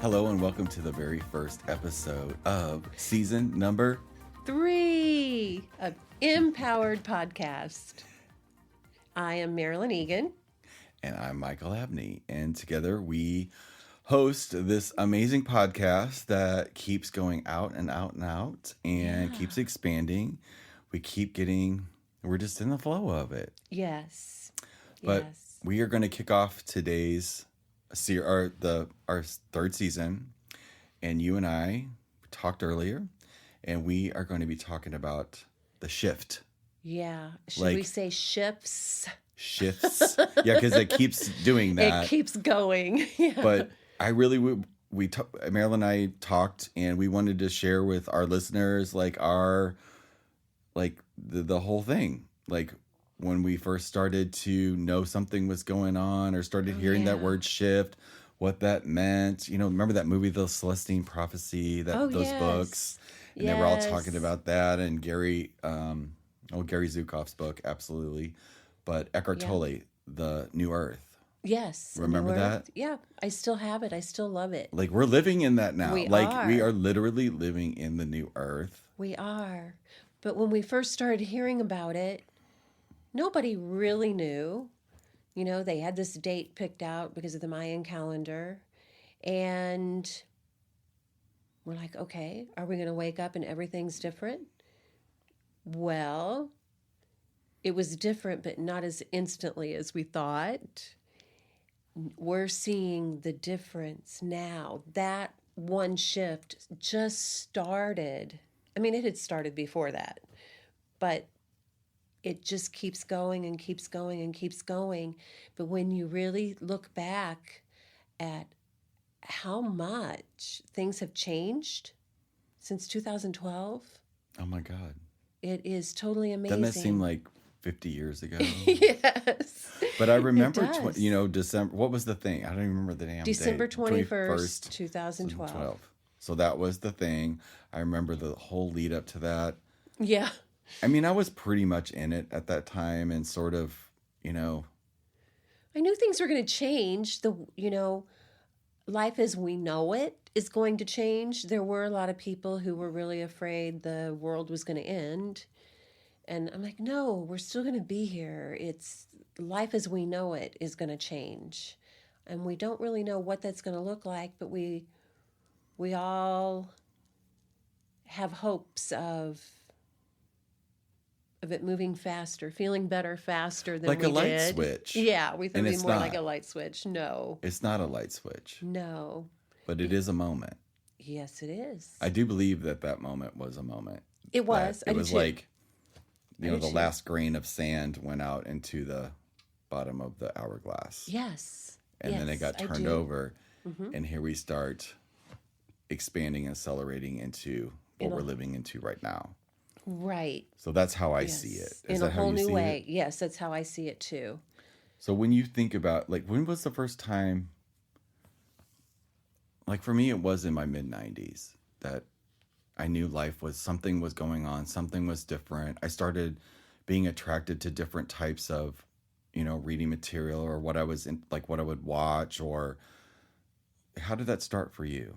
Hello and welcome to the very first episode of season number 3 of MPowered podcast. I am Marilyn Egan. and I'm Michael Abney. And together we host this amazing podcast that keeps going out and out and out and keeps expanding. We're just in the flow of it. Yes. But yes. we are going to kick off today's our third season, and you and I talked earlier, and we are going to be talking about the shift. Yeah. Should we say shifts? Shifts. Yeah, because it keeps doing that. It keeps going. Yeah. But I really Marilyn and I talked, and we wanted to share with our listeners the whole thing, like when we first started to know something was going on or started hearing that word shift, what that meant. You know, remember that movie, The Celestine Prophecy, those books? And they were all talking about that. And Gary Zukav's book, absolutely. But Eckhart Tolle, The New Earth. Yes. Remember that? Yeah. I still have it. I still love it. Like, we're living in that now. We are literally living in the new earth. We are. But when we first started hearing about it, nobody really knew. You know, they had this date picked out because of the Mayan calendar. And we're like, okay, are we going to wake up and everything's different? Well, it was different, but not as instantly as we thought. We're seeing the difference now. That one shift just started. I mean, it had started before that, but it just keeps going and keeps going and keeps going. But when you really look back at how much things have changed since 2012. Oh my God. It is totally amazing. Doesn't that seem like 50 years ago? Yes. But I remember, December, what was the thing? I don't even remember the damn December date. 21st, 2012. So that was the thing. I remember the whole lead up to that. Yeah. I mean, I was pretty much in it at that time and sort of, I knew things were going to change. Life as we know it is going to change. There were a lot of people who were really afraid the world was going to end. And I'm like, no, we're still going to be here. It's life as we know it is going to change. And we don't really know what that's going to look like, but we all have hopes of it moving faster, feeling better faster than we did. Like a light switch. Yeah, we thought it'd be more not. like a light switch. No. It's not a light switch. No. But it is a moment. Yes, it is. I do believe that moment was a moment. It was. It was like, the last grain of sand went out into the bottom of the hourglass. Yes. And then it got turned over. Mm-hmm. And here we start expanding and accelerating into what we're living into right now. Right. So that's how I see it. In a whole new way. Yes, that's how I see it too. So when you think about, when was the first time, for me, it was in my mid-90s that I knew something was going on, something was different. I started being attracted to different types of, reading material or what I was in, what I would watch, or how did that start for you?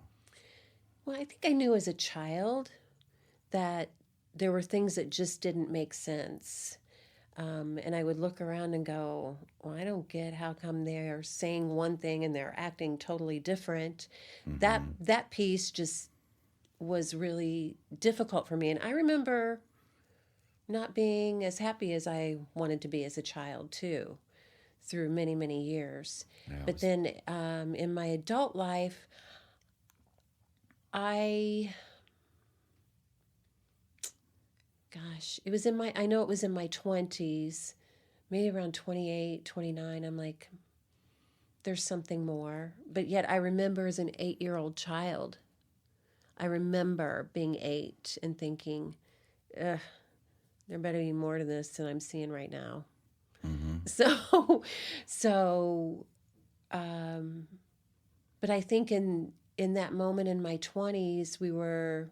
Well, I think I knew as a child that there were things that just didn't make sense. And I would look around and go, well, I don't get how come they're saying one thing and they're acting totally different. Mm-hmm. That piece just was really difficult for me. And I remember not being as happy as I wanted to be as a child, too, through many, many year. But then in my adult life, it was in my 20s, maybe around 28, 29. I'm like, there's something more. But yet I remember as an 8-year-old child, I remember being 8 and thinking, there better be more to this than I'm seeing right now. Mm-hmm. But I think in that moment in my 20s, we were,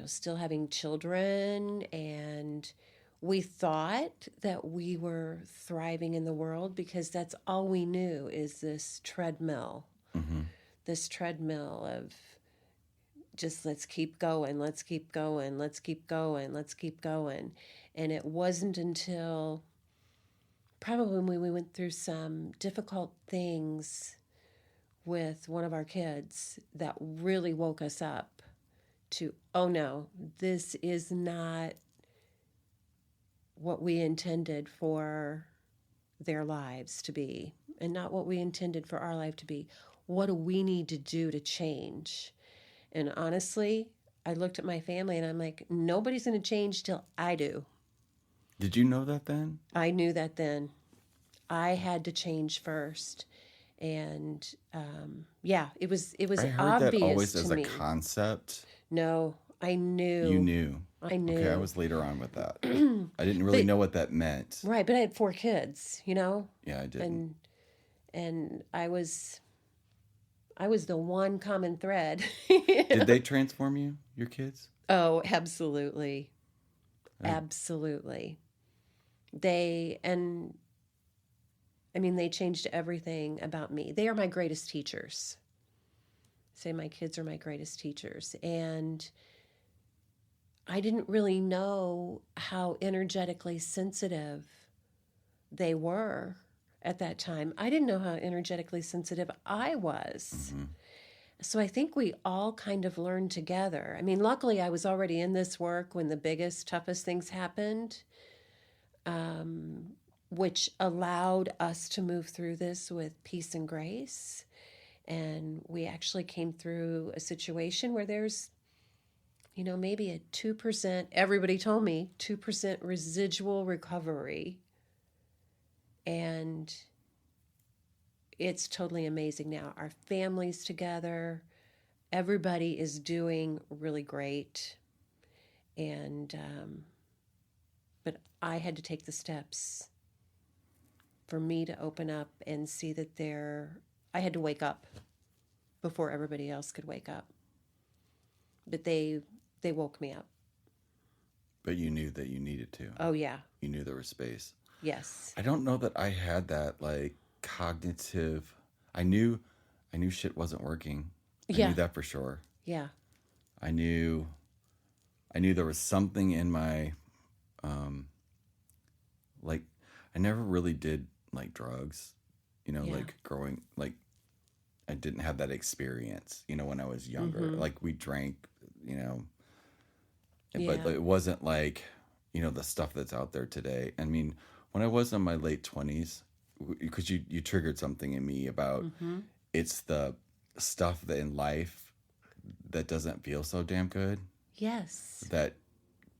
still having children, and we thought that we were thriving in the world because that's all we knew is this treadmill. Mm-hmm. this treadmill of just let's keep going, let's keep going, let's keep going, let's keep going. And it wasn't until probably when we went through some difficult things with one of our kids that really woke us up to, oh no, this is not what we intended for their lives to be, and not what we intended for our life to be. What do we need to do to change? And honestly, I looked at my family and I'm like, nobody's going to change till I do. Did you know that then? I knew that then. I had to change first. And yeah, it was I heard obvious that always to as me. a concept. No, I knew. You knew. I knew. Okay, I was later on with that. I didn't really know what that meant. Right, but I had 4 kids, you know? Yeah, I didn't. And I was the one common thread. Did they transform you, your kids? Oh, absolutely. Right. Absolutely. They changed everything about me. They are my greatest teachers. Say my kids are my greatest teachers. And I didn't really know how energetically sensitive they were at that time. I didn't know how energetically sensitive I was. Mm-hmm. So I think we all kind of learned together. I mean, luckily I was already in this work when the biggest, toughest things happened, which allowed us to move through this with peace and grace. And we actually came through a situation where there's, maybe a 2%, everybody told me, 2% residual recovery. And it's totally amazing now. Our family's together. Everybody is doing really great. And, but I had to take the steps for me to open up and see that I had to wake up before everybody else could wake up. But they woke me up. But you knew that you needed to. Oh, yeah. You knew there was space. Yes. I don't know that I had that, cognitive. I knew shit wasn't working. I knew that for sure. Yeah. I knew there was something in my, I never really did drugs, growing, I didn't have that experience, when I was younger. Mm-hmm. We drank, Yeah. but it wasn't the stuff that's out there today. I mean, when I was in my late 20s, because you triggered something in me about it's the stuff that in life that doesn't feel so damn good. Yes. That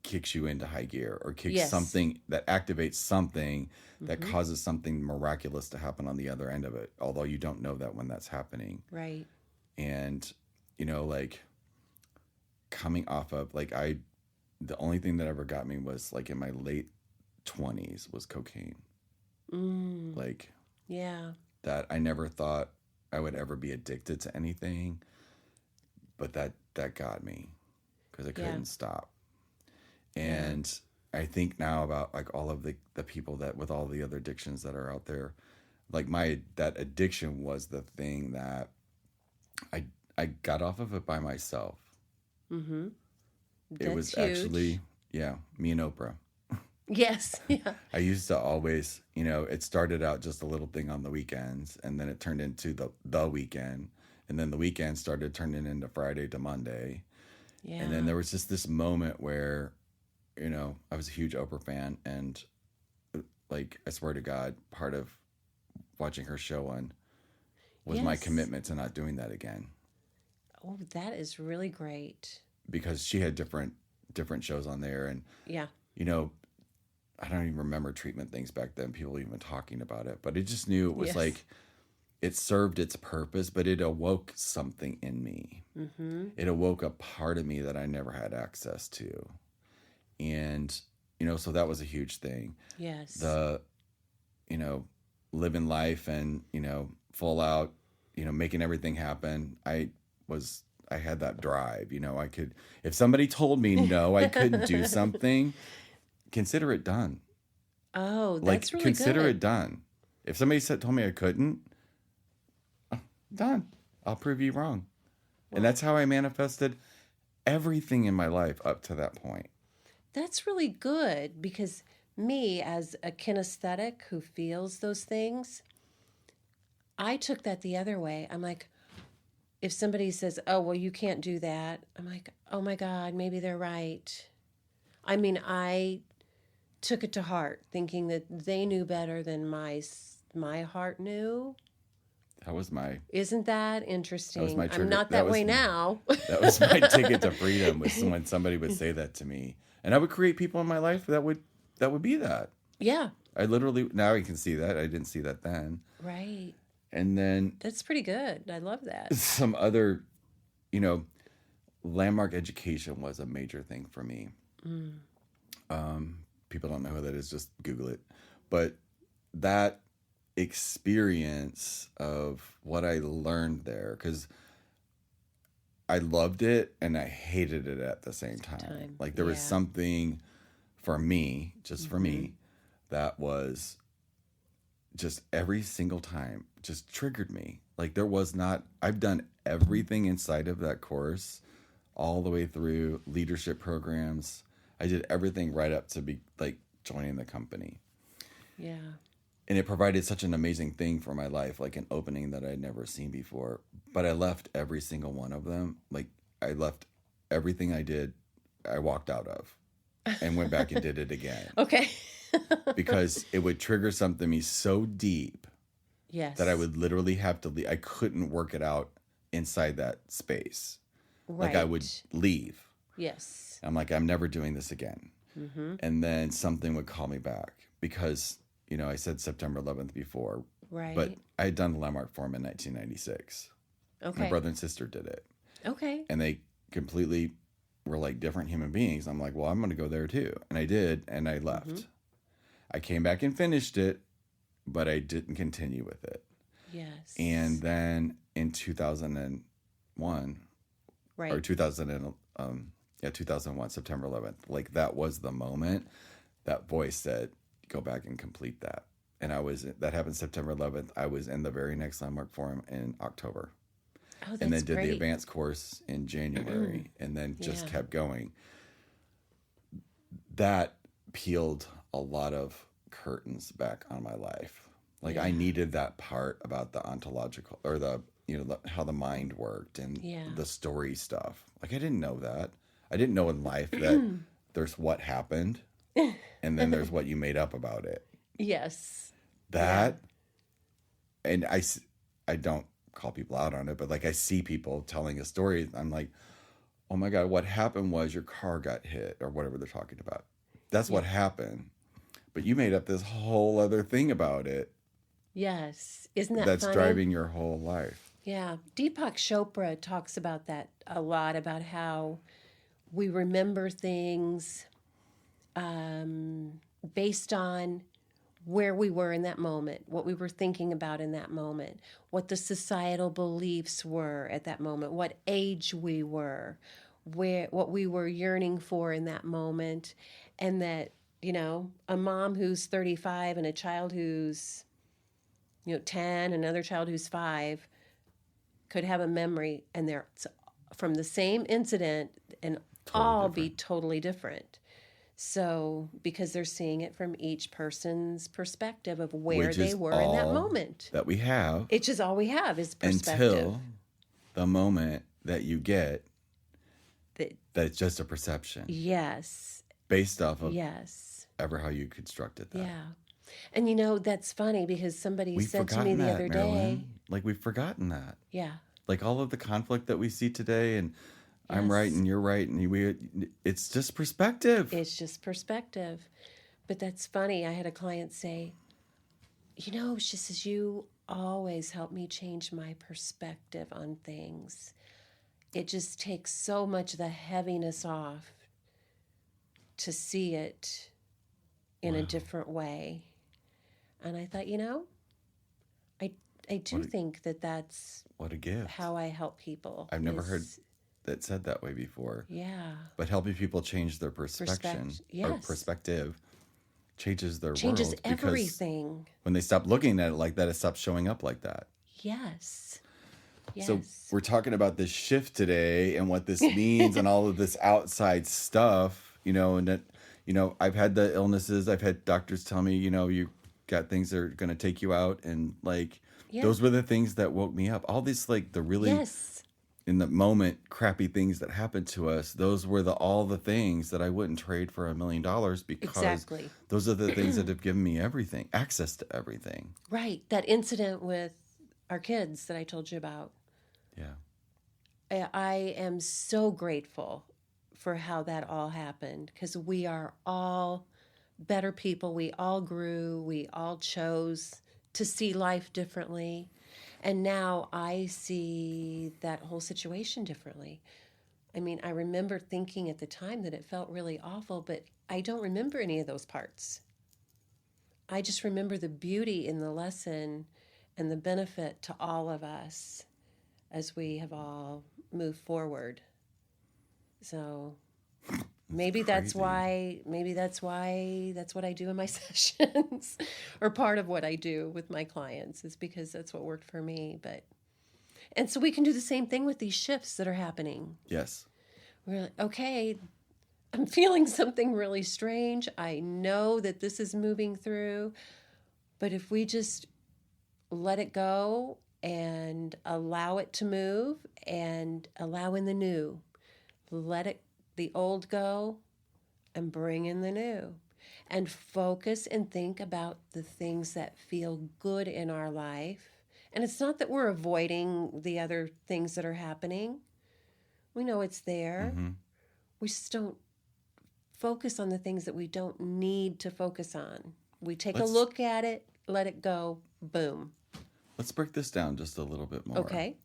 kicks you into high gear or kicks something that activates something that causes something miraculous to happen on the other end of it, although you don't know that when that's happening. Right. And coming off of the only thing that ever got me was in my late 20s was cocaine. Yeah. That I never thought I would ever be addicted to anything, but that got me because I couldn't stop. And I think now about all of the people that with all the other addictions that are out there, that addiction was the thing that I got off of it by myself. Mm-hmm. It was huge. Actually, me and Oprah. Yes. Yeah. I used to always, it started out just a little thing on the weekends, and then it turned into the weekend, and then the weekend started turning into Friday to Monday. Yeah. And then there was just this moment where, I was a huge Oprah fan, and I swear to God, part of watching her show was my commitment to not doing that again. Oh, that is really great. Because she had different shows on there, and I don't even remember treatment things back then, people even talking about it, but I just knew it was it served its purpose, but it awoke something in me. Mm-hmm. It awoke a part of me that I never had access to. And, so that was a huge thing. Yes. The, living life and, full out, making everything happen. I had that drive, I could, if somebody told me no, I couldn't do something, consider it done. Oh, that's really consider good. it done. If somebody told me I couldn't, done. I'll prove you wrong. Well, And that's how I manifested everything in my life up to that point. that's really good because me, as a kinesthetic who feels those things, I took that the other way. I'm like, if somebody says, oh, well, you can't do that, I'm like, oh my God, maybe they're right. I mean, I took it to heart, thinking that they knew better than my heart knew. That was my Isn't that interesting? trigger. I'm not that way my, now. that was my ticket to freedom, was when somebody would say that to me. And I would create people in my life that would be that. Yeah. I literally, now I can see that. I didn't see that then. Right. And then That's pretty good. I love that. some other, you know, landmark education was a major thing for me. People don't know who that is, just Google it. But that experience of what I learned there, because I loved it and I hated it at the same time. Like there was something for me, just for me, that was just every single time just triggered me. Like there was not, I've done everything inside of that course all the way through leadership programs. I did everything right up to be like joining the company. Yeah. And it provided such an amazing thing for my life, like an opening that I'd never seen before. But I left every single one of them. Like I left everything I did, I walked out of and went back and did it again. Okay. Because it would trigger something in me so deep Yes. that I would literally have to leave. I couldn't work it out inside that space. Right. Like I would leave. Yes. I'm like, I'm never doing this again. And then something would call me back because, you know, I said September 11th before. Right. But I had done the Landmark Forum in 1996. Okay. My brother and sister did it. Okay. And they completely were like different human beings. I'm like, well, I'm going to go there too. And I did, and I left. I came back and finished it, but I didn't continue with it. Yes. And then in 2001, right. or 2001, September 11th, like that was the moment that voice said, go back and complete that. And that happened September 11th. I was in the very next Landmark Forum in October. Oh, that's and then did great. the advanced course in January and then just kept going. That peeled a lot of curtains back on my life. Like I needed that part about the ontological or the, you know, how the mind worked and the story stuff. Like I didn't know that. I didn't know in life that there's what happened and then there's what you made up about it. Yes. That, and I don't call people out on it, but like I see people telling a story. I'm like, oh my God, what happened was your car got hit or whatever they're talking about. That's what happened. But you made up this whole other thing about it. Yes. Isn't that that's funny? driving your whole life. Yeah. Deepak Chopra talks about that a lot, about how we remember things based on where we were in that moment, what we were thinking about in that moment, what the societal beliefs were at that moment, what age we were, what we were yearning for in that moment, and that, you know, a mom who's 35 and a child who's, 10, another child who's 5 could have a memory, and they're from the same incident and all be totally different. So, because they're seeing it from each person's perspective of where they were in that moment. That we have. It's just all we have is perspective. Until the moment that you get that it's just a perception. Yes. Based off of ever how you constructed that. Yeah. And that's funny because somebody said to me the other day. Like we've forgotten that. Yeah. Like all of the conflict that we see today and I'm right and you're right and it's just perspective. It's just perspective. But that's funny. I had a client say, she says, you always help me change my perspective on things. It just takes so much of the heaviness off to see it in a different way. And I thought, I do think that's what a gift. How I help people. I've never heard that said that way before. Yeah. But helping people change their perspective changes their changes world. Everything. When they stop looking at it like that, it stops showing up like that. Yes. So Yes. we're talking about this shift today and what this means and all of this outside stuff, and that, I've had the illnesses. I've had doctors tell me, you got things that are going to take you out. And like, Yeah. those were the things that woke me up. All this, like the really Yes. in the moment, crappy things that happened to us. Those were all the things that I wouldn't trade for $1 million because Exactly. those are the things that have given me everything, access to everything. Right. That incident with our kids that I told you about. Yeah. I am so grateful for how that all happened because we are all better people. We all grew. We all chose to see life differently. And now I see that whole situation differently. I mean, I remember thinking at the time that it felt really awful, but I don't remember any of those parts. I just remember the beauty in the lesson and the benefit to all of us as we have all moved forward. So maybe that's why that's what I do in my sessions or part of what I do with my clients is because that's what worked for me. And so we can do the same thing with these shifts that are happening. Yes. We're like, okay, I'm feeling something really strange. I know that this is moving through, but if we just let it go and allow it to move and allow in the new, let the old go and bring in the new, and focus and think about the things that feel good in our life. And it's not that we're avoiding the other things that are happening. We know it's there. Mm-hmm. We just don't focus on the things that we don't need to focus on. We take a look at it, let it go, boom. Let's break this down just a little bit more. Okay.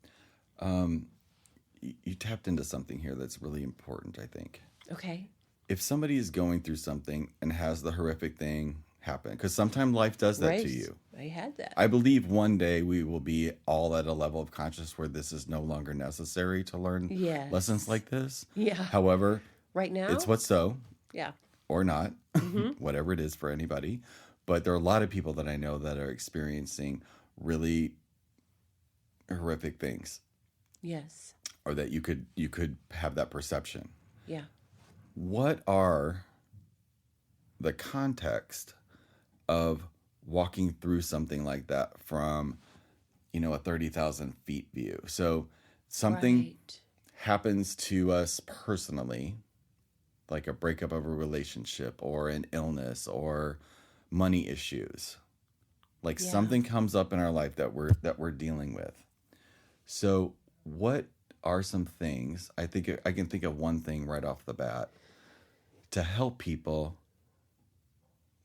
You tapped into something here that's really important, I think. Okay. If somebody is going through something and has the horrific thing happen, because sometimes life does that to you. I had that. I believe one day we will be all at a level of consciousness where this is no longer necessary to learn lessons like this. Yeah. However, right now, it's what's so. Yeah. Or not, whatever it is for anybody. But there are a lot of people that I know that are experiencing really horrific things. Yes. Or that you could have that perception. Yeah. What are the context of walking through something like that from, a 30,000 feet view? So something happens to us personally, like a breakup of a relationship or an illness or money issues. Like something comes up in our life that we're dealing with. So what are some things, I think I can think of one thing right off the bat to help people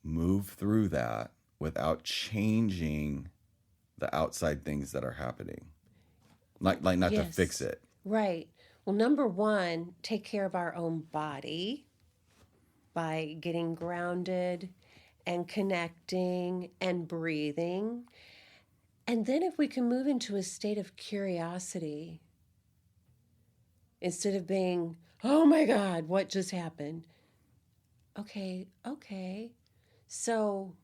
move through that without changing the outside things that are happening. Like not to fix it. Right. Well, number one, take care of our own body by getting grounded and connecting and breathing. And then if we can move into a state of curiosity, instead of being, oh my God, what just happened? Okay. So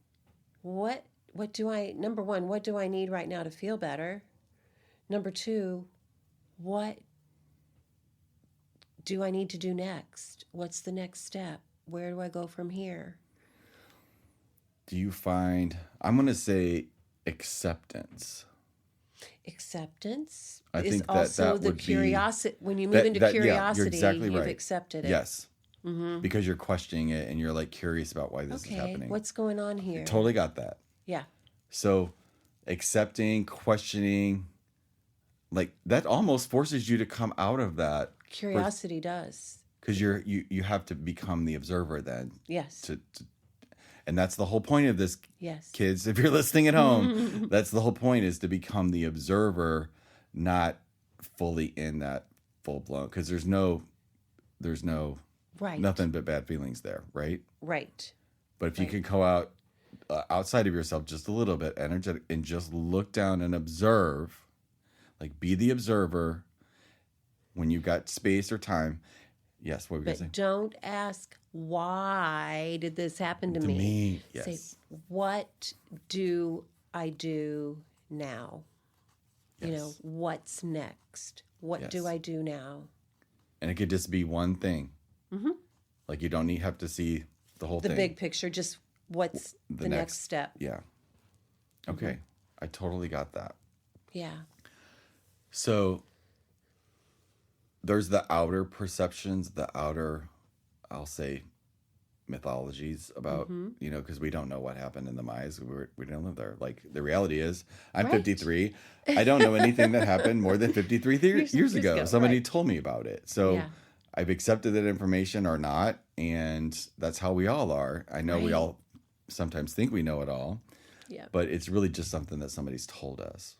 number one, what do I need right now to feel better? Number two, what do I need to do next? What's the next step? Where do I go from here? Do you find, I'm going to say acceptance. Acceptance I is think also that the would curiosity. When you move into curiosity, you're exactly you've right. accepted it. Yes. Mm-hmm. Because you're questioning it and you're like curious about why this is happening. What's going on here? Totally got that. Yeah. So accepting, questioning, like that almost forces you to come out of that. Curiosity does. Because you have to become the observer then. Yes. And that's the whole point of this, kids. If you're listening at home, that's the whole point, is to become the observer, not fully in that full blown. Because there's no nothing but bad feelings there, right? Right. But if you could go out outside of yourself just a little bit, energetic, and just look down and observe, like be the observer when you've got space or time. Yes, what were you going to say? But don't ask, why did this happen to me? Yes. Say, what do I do now? Yes. What's next? What do Yes. I do now? And it could just be one thing. Like you don't have to see the whole The thing. big picture, just what's the next step. Yeah. Okay. I totally got that. Yeah. So there's the outer perceptions, the outer, I'll say, mythologies about, because we don't know what happened in the Mayas. We don't live there. Like the reality is, I'm Right. 53. I don't know anything that happened more than 53 years ago. Somebody right. told me about it. So Yeah. I've accepted that information or not. And that's how we all are. I know we Right. all sometimes think we know it all, Yeah. but it's really just something that somebody's told us.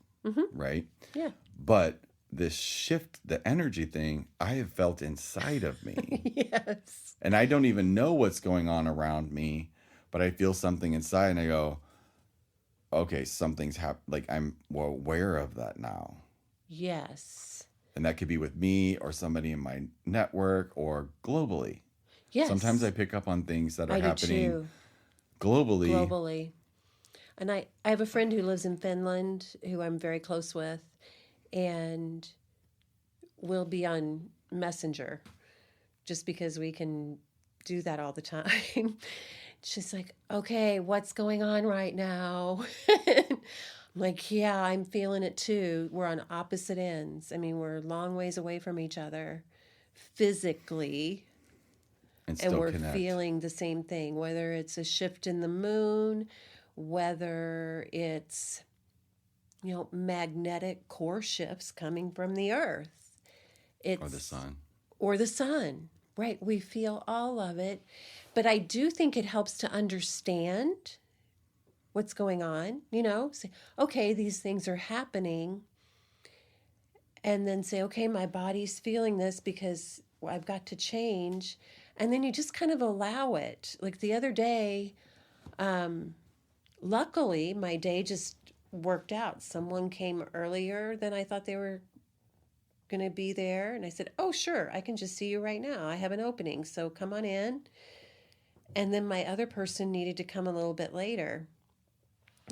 Right? Yeah. But this shift, the energy thing, I have felt inside of me. Yes. And I don't even know what's going on around me, but I feel something inside and I go, okay, something's happened. Like I'm aware of that now. Yes. And that could be with me or somebody in my network or globally. Yes. Sometimes I pick up on things that are I do happening too. globally. And I have a friend who lives in Finland who I'm very close with, and we'll be on Messenger just because we can do that all the time. She's like, okay, what's going on right now? I'm like, yeah, I'm feeling it too. We're on opposite ends. I mean, we're a long ways away from each other physically, and we're connect. feeling the same thing, whether it's a shift in the moon, whether it's, magnetic core shifts coming from the earth. Or the sun. Or the sun. Right. We feel all of it. But I do think it helps to understand what's going on, say, okay, these things are happening. And then say, okay, my body's feeling this because I've got to change. And then you just kind of allow it. Like the other day, luckily, my day just worked out. Someone came earlier than I thought they were going to be there. And I said, oh, sure, I can just see you right now. I have an opening, so come on in. And then my other person needed to come a little bit later.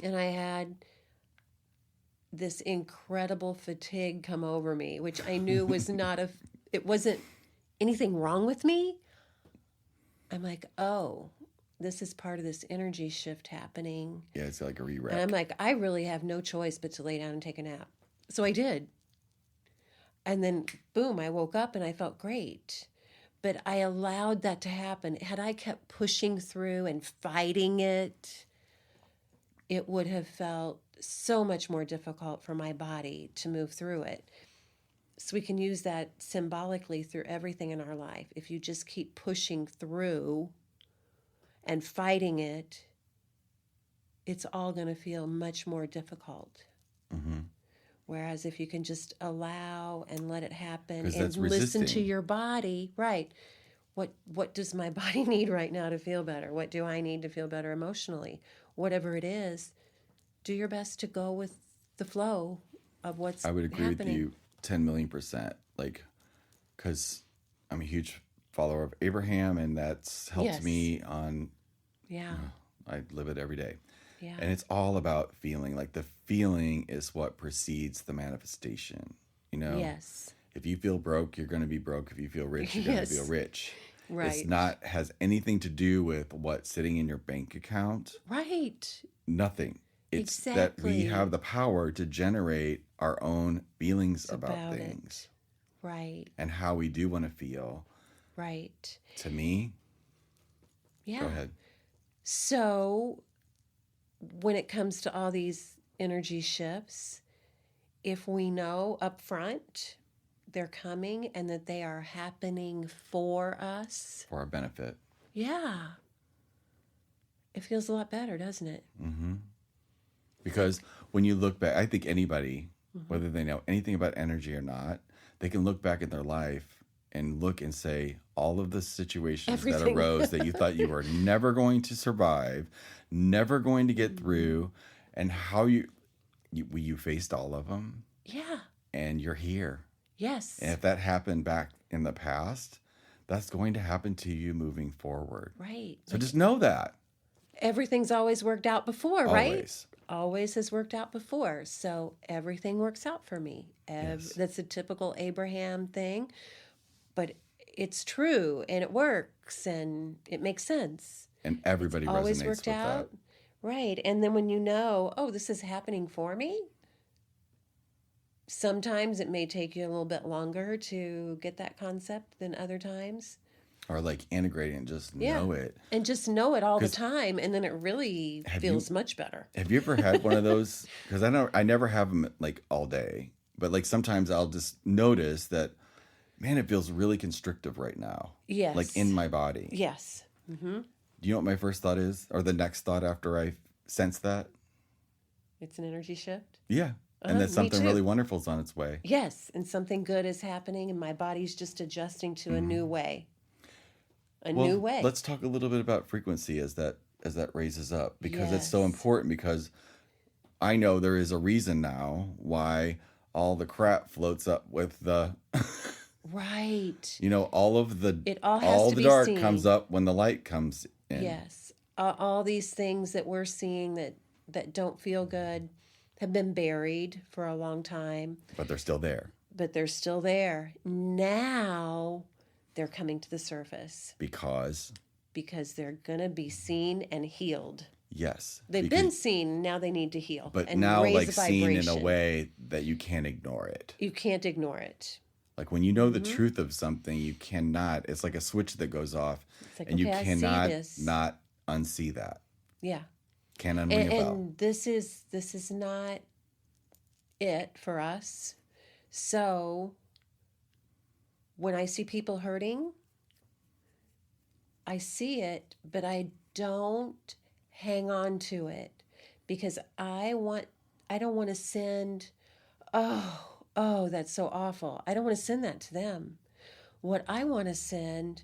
And I had this incredible fatigue come over me, which I knew was it wasn't anything wrong with me. I'm like, oh, this is part of this energy shift happening. Yeah, it's like a re-rec. And I'm like, I really have no choice but to lay down and take a nap. So I did. And then, boom, I woke up and I felt great. But I allowed that to happen. Had I kept pushing through and fighting it, it would have felt so much more difficult for my body to move through it. So we can use that symbolically through everything in our life. If you just keep pushing through and fighting it, it's all going to feel much more difficult. Mm-hmm. Whereas if you can just allow and let it happen and that's listen to resisting. your body, right? What does my body need right now to feel better? What do I need to feel better emotionally? Whatever it is, do your best to go with the flow of what's happening. I would agree with you 10 million %. Like, because I'm a huge follower of Abraham, and that's helped me on. Yeah. I live it every day. Yeah. And it's all about feeling. Like the feeling is what precedes the manifestation. Yes. If you feel broke, you're going to be broke. If you feel rich, you're going to feel rich. Right. It's not has anything to do with what's sitting in your bank account. Right. Nothing. It's that we have the power to generate our own feelings about things. Right. And how we do want to feel. Right. To me. Yeah. Go ahead. So when it comes to all these energy shifts, if we know up front they're coming and that they are happening for us. For our benefit. Yeah. It feels a lot better, doesn't it? Mm-hmm. Because when you look back, I think anybody, whether they know anything about energy or not, they can look back at their life and look and say all of the situations that arose that you thought you were never going to survive, never going to get through, and how you faced all of them. Yeah. And you're here. Yes. And if that happened back in the past, that's going to happen to you moving forward. Right. So just know that. Everything's always worked out before, right? always has worked out before. So everything works out for me. Yes. That's a typical Abraham thing, but it's true and it works and it makes sense. And everybody Always resonates worked with out. that. Right. And then when you know, oh, this is happening for me, sometimes it may take you a little bit longer to get that concept than other times. Or like integrate it and just know it. And just know it all the time. And then it really feels much better. Have you ever had one of those? Because I never have them like all day. But like sometimes I'll just notice that, man, it feels really constrictive right now. Yes. Like in my body. Yes. Mm-hmm. Do you know what my first thought is? Or the next thought after I sense that? It's an energy shift? Yeah. And that something really wonderful is on its way. Yes. And something good is happening and my body's just adjusting to a new way. New way. Let's talk a little bit about frequency as that raises up. Because it's so important, because I know there is a reason now why all the crap floats up with the right. You know, all the dark seen. comes up when the light comes in. Yes. All these things that we're seeing that don't feel good have been buried for a long time. But they're still there. Now they're coming to the surface. Because they're going to be seen and healed. Yes. They've been seen, now they need to heal. But and now raise like a seen in a way that you can't ignore it. You can't ignore it. Like when you know the truth of something, you cannot, it's like a switch that goes off. Like, and okay, you cannot not unsee that. Yeah. Can't unring a bell. And this is not it for us. So when I see people hurting, I see it, but I don't hang on to it because I don't want to send, oh, that's so awful. I don't want to send that to them. What I want to send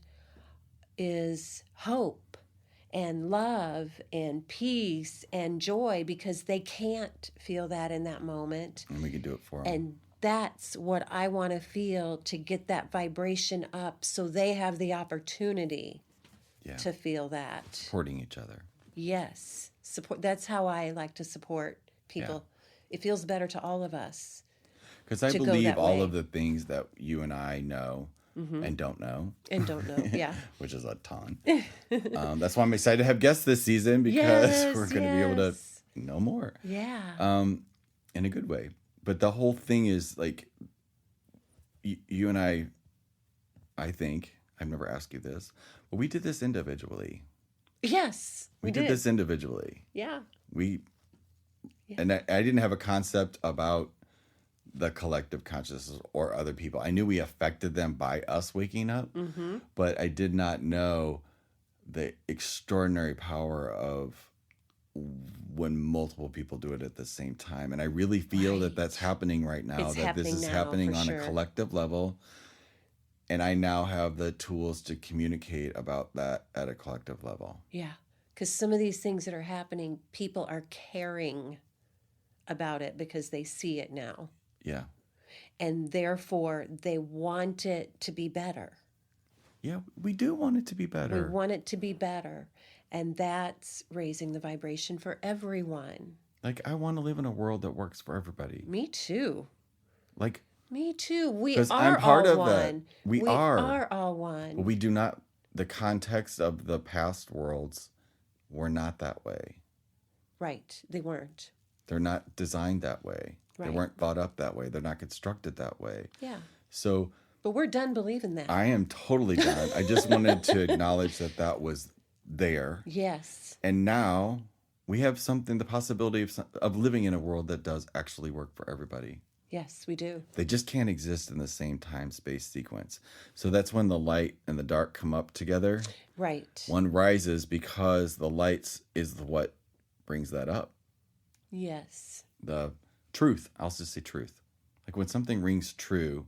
is hope and love and peace and joy because they can't feel that in that moment. And we can do it for them. And that's what I want to feel to get that vibration up so they have the opportunity to feel that. Supporting each other. Yes. Support. That's how I like to support people. Yeah. It feels better to all of us. Because I believe all of the things that you and I know and don't know. Yeah. Which is a ton. That's why I'm excited to have guests this season because we're going to be able to know more. Yeah. In a good way. But the whole thing is like, you and I think, I've never asked you this, but we did this individually. Yes. We did this individually. Yeah. And I didn't have a concept about the collective consciousness or other people. I knew we affected them by us waking up, but I did not know the extraordinary power of when multiple people do it at the same time. And I really feel that that's happening right now, this is happening on a collective level. And I now have the tools to communicate about that at a collective level. Yeah. Because some of these things that are happening, people are caring about it because they see it now. Yeah. And therefore, they want it to be better. Yeah, we do want it to be better. We want it to be better. And that's raising the vibration for everyone. Like, I want to live in a world that works for everybody. Me too. Like, me too. We are I'm part all of one. That. We are all one. But we do not, the context of the past worlds were not that way. Right. They weren't. They're not designed that way. Right. They weren't thought up that way. They're not constructed that way. Yeah. So. But we're done believing that. I am totally done. I just wanted to acknowledge that was there. Yes. And now we have the possibility of living in a world that does actually work for everybody. Yes, we do. They just can't exist in the same time-space sequence. So that's when the light and the dark come up together. Right. One rises because the lights is what brings that up. Yes. The truth. I'll just say truth. Like when something rings true.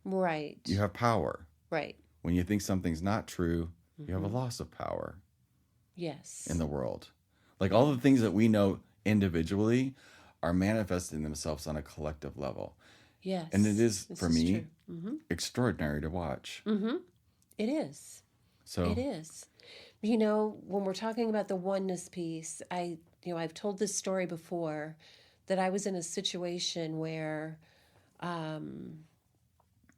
Right. You have power. Right. When you think something's not true, you have a loss of power. Yes. In the world. Like all the things that we know individually are manifesting themselves on a collective level. Yes. And it is, for me, extraordinary to watch. It is. So it is. You know, when we're talking about the oneness piece, I've told this story before, that I was in a situation where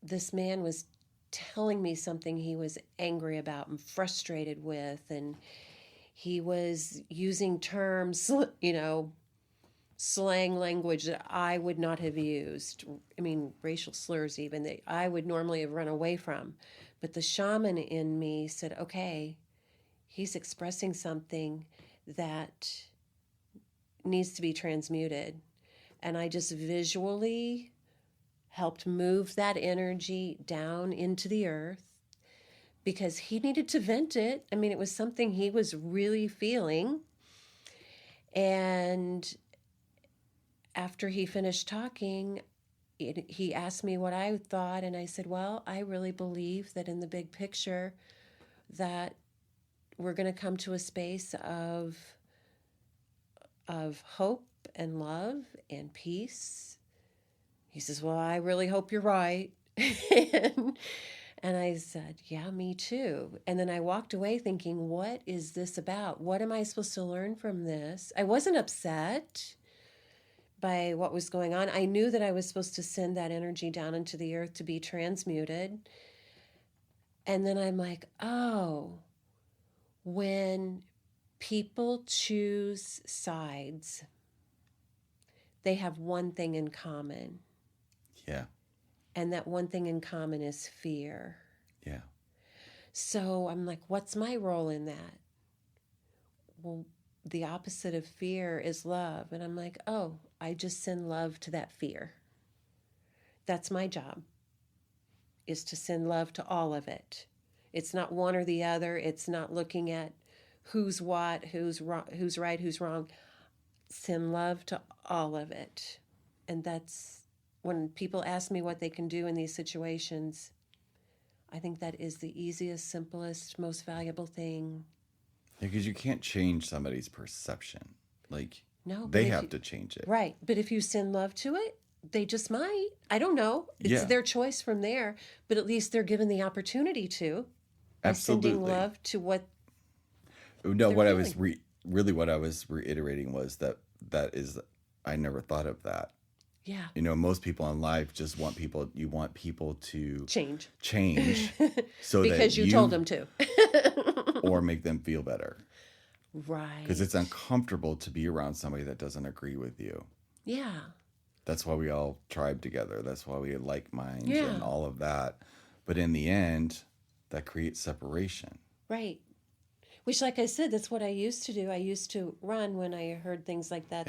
this man was telling me something he was angry about and frustrated with, and he was using terms, slang language that I would not have used. I mean, racial slurs even, that I would normally have run away from. But the shaman in me said, okay, he's expressing something that needs to be transmuted. And I just visually helped move that energy down into the earth because he needed to vent it. I mean, it was something he was really feeling. And after he finished talking, he asked me what I thought, and I said, well, I really believe that in the big picture that we're going to come to a space of hope and love and peace. He says, well, I really hope you're right. And I said, yeah, me too. And then I walked away thinking, what is this about? What am I supposed to learn from this? I wasn't upset by what was going on. I knew that I was supposed to send that energy down into the earth to be transmuted. And then I'm like, oh, when people choose sides, they have one thing in common. Yeah. And that one thing in common is fear. Yeah. So I'm like, what's my role in that? Well, the opposite of fear is love. And I'm like, oh, I just send love to that fear. That's my job, is to send love to all of it. It's not one or the other. It's not looking at who's what, who's right, who's wrong. Send love to all of it. And that's when people ask me what they can do in these situations, I think that is the easiest, simplest, most valuable thing. Because you can't change somebody's perception. Like, no, they have to change it. Right. But if you send love to it, they just might. I don't know. It's their choice from there. But at least they're given the opportunity to. Absolutely. By sending love to what. No, what feeling. I was what I was reiterating was that is, I never thought of that. Yeah. Most people in life just want people to change so because that you told them to. Or make them feel better. Right. Because it's uncomfortable to be around somebody that doesn't agree with you. Yeah. That's why we all tribe together. That's why we have like minds and all of that. But in the end, that creates separation. Right. Which, like I said, that's what I used to do. I used to run when I heard things like that.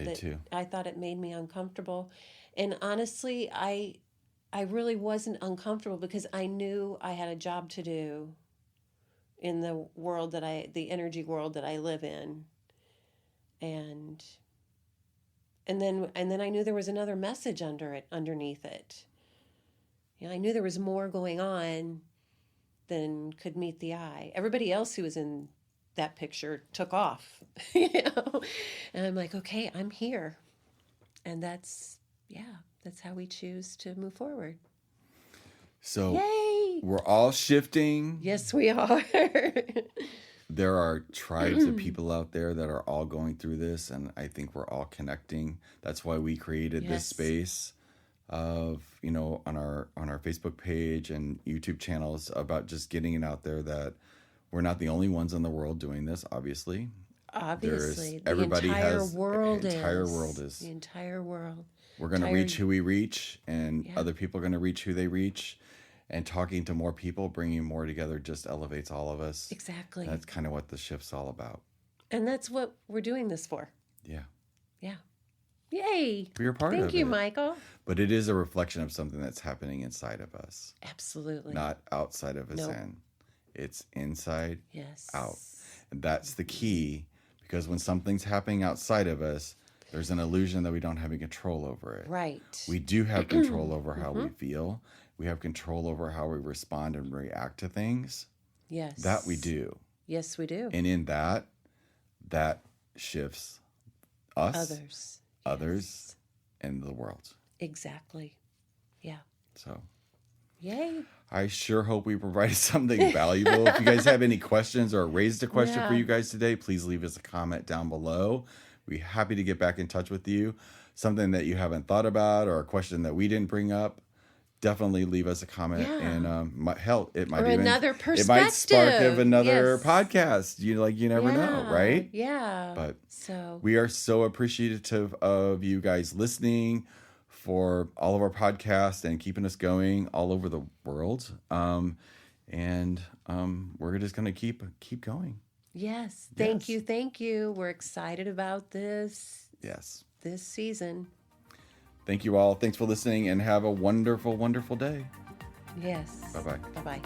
I thought it made me uncomfortable. And honestly, I really wasn't uncomfortable because I knew I had a job to do in the world the energy world that I live in. And then I knew there was another message underneath it. I knew there was more going on than could meet the eye. Everybody else who was in that picture took off, And I'm like, okay, I'm here. And that's how we choose to move forward. So yay! We're all shifting. Yes, we are. There are tribes of people out there that are all going through this, and I think we're all connecting. That's why we created this space of, on our Facebook page and YouTube channels about just getting it out there that we're not the only ones in the world doing this, obviously. Obviously. The entire world is. The entire world. We're going to reach who we reach, and other people are going to reach who they reach. And talking to more people, bringing more together just elevates all of us. Exactly. That's kind of what the shift's all about. And that's what we're doing this for. Yeah. Yeah. Yay. We're part of it. Thank you, Michael. But it is a reflection of something that's happening inside of us. Absolutely. Not outside of us in. It's inside, yes, out. And that's the key, because when something's happening outside of us, there's an illusion that we don't have any control over it. Right. We do have control over how we feel. We have control over how we respond and react to things. Yes. That we do. Yes, we do. And in that shifts us, others, and the world. Exactly. Yeah. So. Yay. I sure hope we provided something valuable. If you guys have any questions or raised a question for you guys today, please leave us a comment down below. be happy to get back in touch with you. Something that you haven't thought about or a question that we didn't bring up, definitely leave us a comment. Yeah. And it might Or even another it might spark of perspective. another Yes. podcast. You never know, right? Yeah. But so we are so appreciative of you guys listening for all of our podcasts and keeping us going all over the world. We're just gonna keep going. yes, thank you. We're excited about this. Yes. This season. Thank you all. Thanks for listening and have a wonderful, wonderful day. Yes. Bye-bye. Bye-bye.